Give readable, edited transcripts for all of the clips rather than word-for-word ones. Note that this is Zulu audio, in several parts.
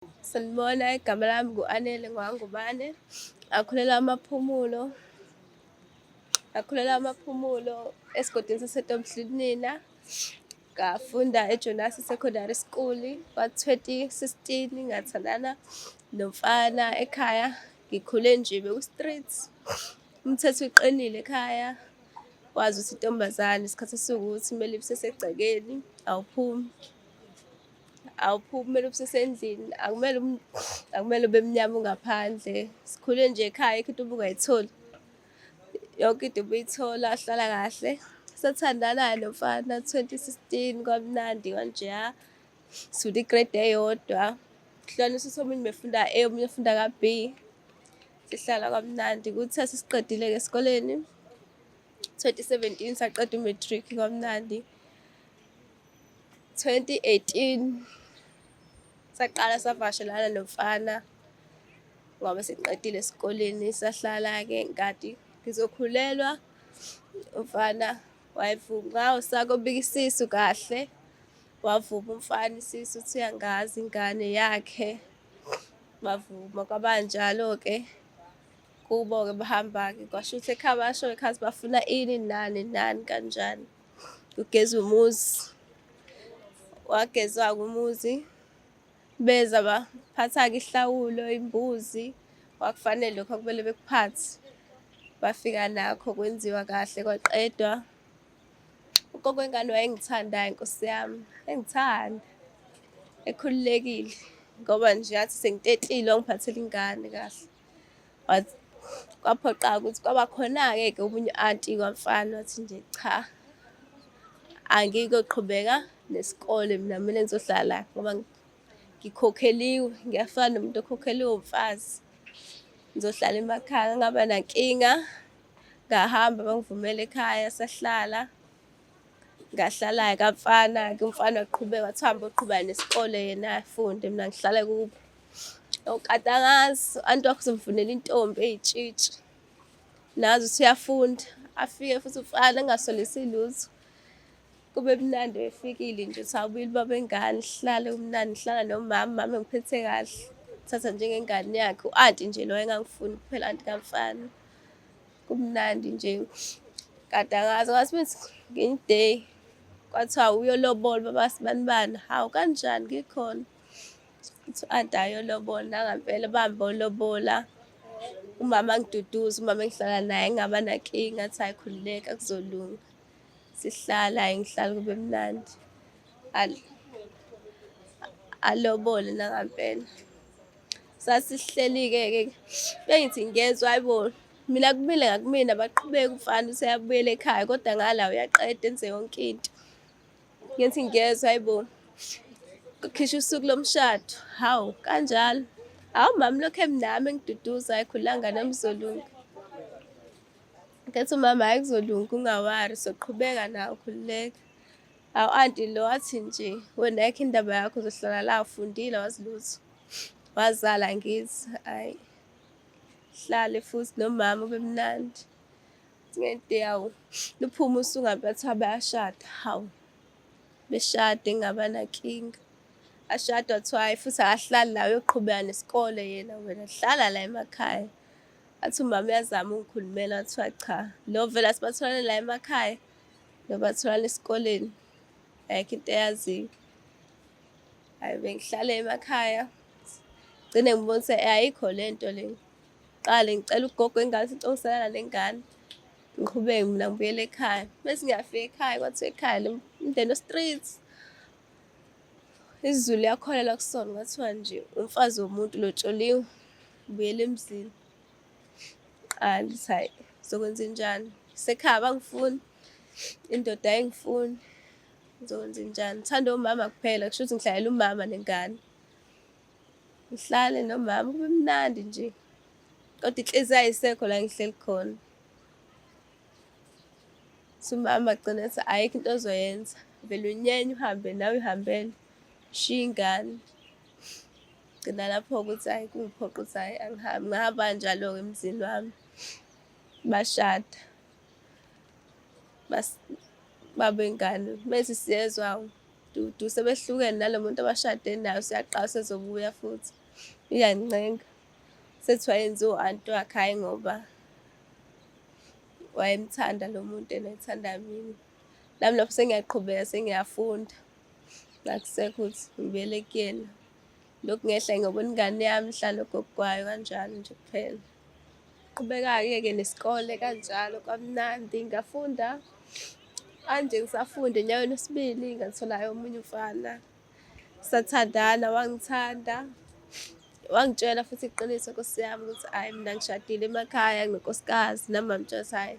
Sanibona, igama lami ngu-Anele Ngwangubane. Ngakhulela amaphumulo esigodini saseDombslunina. Ngafunda eJonasi Secondary School. Ka-2016 ngathandana nomfana ekhaya. Ngikhule nje beku-street. Umthetho uqinile ekhaya. Wazi ukuthi intombazane isikhathi esiwukuthi kumele ibusesegcekeni, awuphumi. Awuphumi, kumele ubusesendlini, akumele ube mnyama ungaphandle. Sikhule nje ekhaya, ayikho into obungayitholi. Yonke into ubuyithola, hlala kahle. Sathandana-ke nomfana 2016, kwamnandi kanjeya. Sifunda igredi eyodwa. Kuhlukaniswe ukuthi omunye ubefunda A, omunye ufunda ka-B. Sihlala kamnandi. Kuthe sesiqedile-ke esikoleni, 2017 saqeda u-matric kwamnandi. 2018 saqala savakashelana nomfana ngoba siqedile esikoleni. Sahlala-ke nkathi ngizokhulelwa, umfana wayevuma sakobika isisu kahle. Wavuma umfana isisu uthi uyangazi ingane yakhe. Bavuma kwabanjalo-ke. Kubo-ke bahamba-ke kwasho ukuthi ekhaya basho ekhathi bafuna ini, nani nani kanjani. Kugezwa umuzi. Wagezwa-ke umuzi. Beza baphatha-ke ihlawulo, imbuzi. Kwakufanele lokho okumele bekuphathe. Bafika nakho kwenziwa kahle kwaqedwa. Ugogo wengane wayengithanda-ke Nkosi yami. Engithanda, ekhululekile ngoba nje yathi sengitentile wangiphathela ingane kahle. Kwaphoqa-ke ukuthi kwaba khona-ke omunye u-anti kamfana wathi nje cha, angikoqhubeka nesikole mina kumele ngizohlala la ngoba ngikhokheliwe. Ngiyafana nomuntu okhokheliwe umfazi. Ngizohlala emakhaya, ngingaba nankinga. Ngahamba bangivumela ekhaya, sahlala. Ngahlala-ke kamfana-ke, umfana waqhubeka wathi hamba uyoqhubeka nesikole yena afunde, mina ngihlale kubo. Kade angazi, u-anti wakhe uzomfunela intombi eyitshitshi. Nazi ukuthi uyafunda. Afike futhi umfana engasolisi lutho. Kube mnandi efikile nje uthi awubuyile ubaba wengane, sihlale kumnandi, ngihlala nomama, umama engiphethe kahle. Thatha njengengane yakhe. U-anti nje lo engangifuna kuphela, u-anti kamfana. Kumnandi nje. Kade angazi ngenye i-day kwathiwa uyolobola ubaba wasibanibani. Hawu kanjani ngikhona. Uthi u-anti ayolobola nangampela bahamba bolobola. Umama angiduduza, umama engihlala naye ngingaba nankinga athi hhayi khululeka kuzolunga. Sihlala, ngihlala kube mnandi. Alobole nangampela. Sasihleli-ke bengithi ngezwa hhayi bo, mina kumile ngakumina baqhubeke umfana useyabuyela ekhaya kodwa ngala uyaqeda enze yonke into. Ngithi ngezwa hhayi bo, kukhishwa usuku lomshado. Hawu kanjalo. Hawu umama ulokhu eminami engiduduza, hhayi khululeka ngane yami kuzolunga. Ngithi umama hhayi kuzolunga ungawari soqhubeka nawe khululeka. Hawu u-anti lo wathi nje wena ayikho indaba yakho uzohlala la ufundile awazi lutho. Wazala angithi hhayi. Hlale futhi nomama kube mnandi. Ngenye i-day hawu luphume usuku ngempela kuthiwa bayashada. Hawu beshade ngingaba nankinga. Ashada wathiwa hhayi futhi akahlali la uyoqhubeka nesikole yena, wena hlala la emakhaya. Athi umama uyazama ukungikhulumela wathiwa cha, lo vele asibatholane la emakhaya, lo batholane esikoleni. Ayikho into eyaziyo. Hhayi bengihlala emakhaya. Gcine ngibona ukuthi ayikho le nto le. Qale ngicela ugogo wengane ukuthi ngixoxisana nengane. Ngiqhubeke mina ngibuyele ekhaya. Mese ngiyafika ekhaya kwathiwa ekhaya umndeni o-street. IsiZulu liyakholelwa kusona kwathiwa nje umfazi womuntu lotsholiwe, ubuyele emzini. Ngithi hhayi ngizokwenzenjani? Ngisekhaya abangifuni, indoda ayingifuni. Ngizokwenzenjani? Ngithanda umama kuphela, kusho ukuthi ngihlalela umama nengane. Ngihlale nomama kube mnandi nje. Kodwa inhliziyo ayisekho la engihleli khona. Uthi umama agcine ethi ayikho into ozoyenza. Vele unyenye uhambe nawe uy'hambele. Ushiye ingane. Gcina lapho-ke ukuthi hhayi kungiphoqa ukuthi hhayi angihambe. Ngahamba kanjalo-ke emzini wami. Bashada. Baba wengane. Methi siyezwa sebehlukene nalo muntu abashade naye, usuyaqala usezobuya futhi. Iyangincenga. Sethi wayenziwa u-anti wakhe, hhayi ngoba wayemthanda lo muntu yena ethanda mina. Nami lapho sengiyaqhubeka sengiyafunda. Akusekho ukuthi ngibuyele kuyena. Lokhu ngehla ngiyobona ingane yami ihlala ugogo wayo kanjalo nje kuphela. Qhubeka-ke nesikole kanjalo kwamnandi ngafunda. Manje ngisafunda enyaweni wesibili ngatholayo omunye umfana. Sathandana, wangithanda. Wangitshela futhi iqiniso Nkosi yami ukuthi hhayi mina ngishadile emakhaya nginenkosikazi. Nami ngamtshela ukuthi hhayi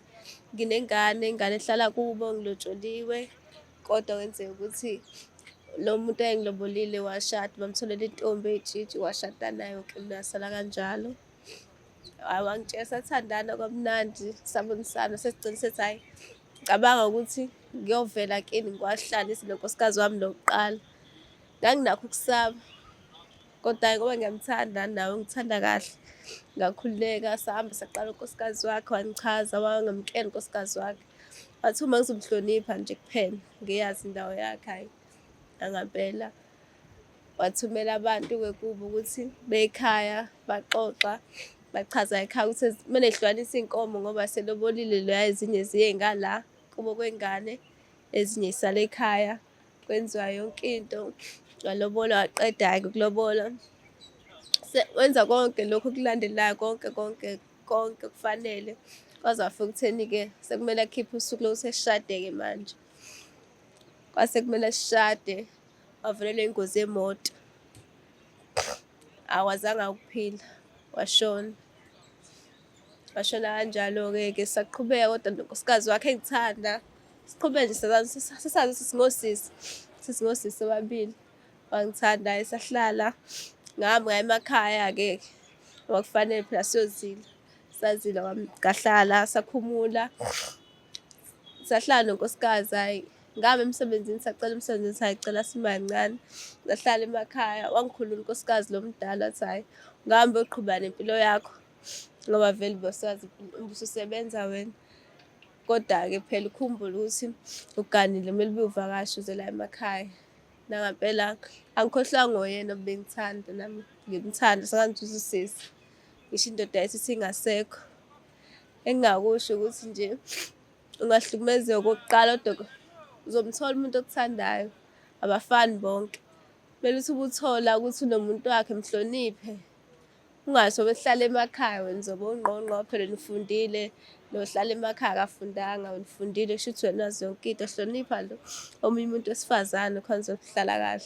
nginengane, ingane ehlala kubo ngilotsholiwe. Kodwa kwenzeka ukuthi lo muntu ayengilobolile washada, bamtholela intombi eyitshitshi washada nayo-ke nasala kanjalo. Hhayi wangitshela sathandana kwamnandi sabonisana sesigcine sethi hhayi ngicabanga ukuthi ngiyovela kini ngiwahlalise nonkosikazi wami lokuqala. Nganginakho ukusaba, kodwa hhayi ngoba ngiyamthanda nawe ungithanda kahle. Ngakhululeka sahamba saqala unkosikazi wakhe wangichaza, wangamukela unkosikazi wakhe. Wathi uma ngizomhlonipha nje kuphela ngiyazi indawo yakhe, hhayi angempela. Wathumela abantu-ke kubo ukuthi beyikhaya baxoxa, bachaza ekhaya ukuthi kumele zihlukaniswe iy'nkomo ngoba selobolile loya, ezinye ziye ngala kubo kwengane, ezinye y'sale ekhaya. Kwenziwa yonke into, walobola waqeda-ke ukulobola. Wenza konke lokhu okulandelayo, konke okufanele. Kwaze wafika ekutheni-ke sekumele akhiphe usuku lokuthi seshade-ke manje. Kwase kumele sishade, wavelelwa ingozi yemoto. Awazange akuphila, washona. Washona kanjalo-ke saqhubeka kodwa nonkosikazi wakhe engithanda. Siqhubeke nje sasazi sisingosisi, sisingosisi sobabili. Wangithanda-ke sahlala. Ngahamba ngaya emakhaya-ke ngoba kufanele phela siyozila. Sazila ngahlala sakhumula. Sahlala nonkosikazi, hhayi ngama emsebenzini sacela emsebenzini hhayi cela simame kancane. Sahlala emakhaya, wangikhulula unkosikazi lo mdala wathi hhayi ungahamba uyoqhubeka nempilo yakho ngoba vele ubususebenza wena. Koda-ke phela ukhumbule ukuthi uganile kumele ubuye uvakashe uze la emakhaya. Nangempela angikhohlwanga ngoyena obengithanda nami ngimthanda usisi. Ngisho indoda yathi ithi ingasekho. Engingakusho ukuthi nje ungahlukumezeka okokuqala kodwa uzomthola umuntu okuthandayo. Abafani bonke. Kumele ukuthi ubuthola ukuthi unomuntu wakhe mhloniphe. Ungathi uhlala emakhaya wena uzobe ungqongqo phela wena ufundile. Lo ohlala emakhaya akafundanga, wena ufundile kusho ukuthi wena wazi yonke into. Hlonipha lo omunye umuntu wesifazane khona nizohlala kahle.